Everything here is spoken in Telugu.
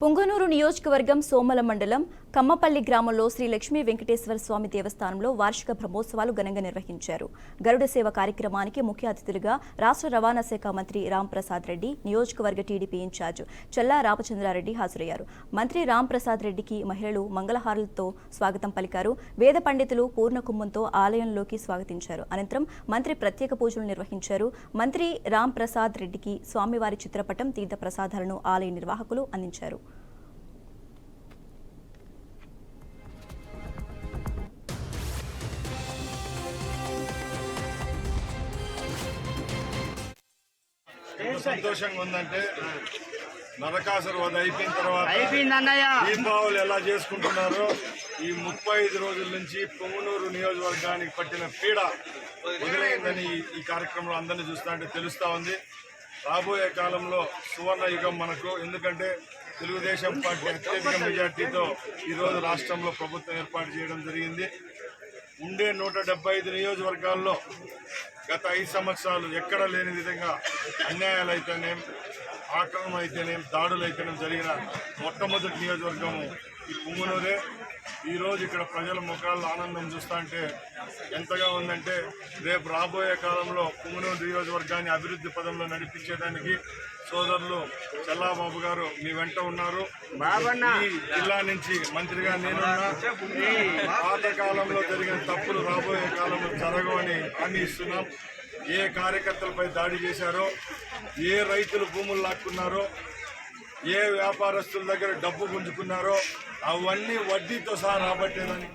పొంగనూరు నియోజకవర్గం సోమల మండలం కమ్మపల్లి గ్రామంలో శ్రీ లక్ష్మీ వెంకటేశ్వర స్వామి దేవస్థానంలో వార్షిక బ్రహ్మోత్సవాలు ఘనంగా నిర్వహించారు. గరుడ సేవ కార్యక్రమానికి ముఖ్య అతిథులుగా రాష్ట్ర రవాణా శాఖ మంత్రి రాంప్రసాద్ రెడ్డి, నియోజకవర్గ టీడీపీ ఇన్ఛార్జ్ చల్లా రామచంద్రారెడ్డి హాజరయ్యారు. మంత్రి రాంప్రసాద్ రెడ్డికి మహిళలు మంగళహారలతో స్వాగతం పలికారు. వేద పండితులు పూర్ణకుంభంతో ఆలయంలోకి స్వాగతించారు. అనంతరం మంత్రి ప్రత్యేక పూజలు నిర్వహించారు. మంత్రి రాంప్రసాద్ రెడ్డికి స్వామివారి చిత్రపటం, తీర్థ ప్రసాదాలను ఆలయ నిర్వాహకులు అందించారు. సంతోషంగా ఉందంటే నరకాసుర వధ అయిపోయిన తర్వాత అయిపోయిందన్నయ్య దీపావళి ఎలా చేసుకుంటున్నారో ఈ 35 రోజుల నుంచి పొంగనూరు నియోజకవర్గానికి పట్టిన పీడ వదిలేయిందని ఈ కార్యక్రమంలో అందరినీ చూస్తా అంటే తెలుస్తా ఉంది. రాబోయే కాలంలో సువర్ణ యుగం మనకు, ఎందుకంటే తెలుగుదేశం పార్టీ అత్యధిక మెజార్టీతో ఈరోజు రాష్ట్రంలో ప్రభుత్వం ఏర్పాటు చేయడం జరిగింది. ఉండే 175 నియోజకవర్గాల్లో గత 5 సంవత్సరాలు ఎక్కడ లేని విధంగా అన్యాయాలు అయితేనేం, ఆక్రమణ అయితేనేం, దాడులు అయితేనేం జరిగిన మొట్టమొదటి నియోజకవర్గము ఈ పొంగనూరే. ఈరోజు ఇక్కడ ప్రజల ముఖాల్లో ఆనందం చూస్తా అంటే ఎంతగా ఉందంటే, రేపు రాబోయే కాలంలో పొంగనూరు నియోజకవర్గాన్ని అభివృద్ధి పదంలో నడిపించేదానికి సోదరులు చల్లాబాబు గారు మీ వెంట ఉన్నారు. ఈ జిల్లా నుంచి మంత్రిగా నేనున్నా. పాత కాలంలో జరిగిన తప్పులు రాబోయే కాలంలో జరగవని హామీ ఇస్తున్నాం. ఏ కార్యకర్తలపై దాడి చేశారో, ఏ రైతులు భూములు లాక్కున్నారో, ఏ వ్యాపారస్తుల దగ్గర డబ్బు గుంజుకున్నారో అవన్నీ వడ్డీతో సహా రాబట్టేదానికి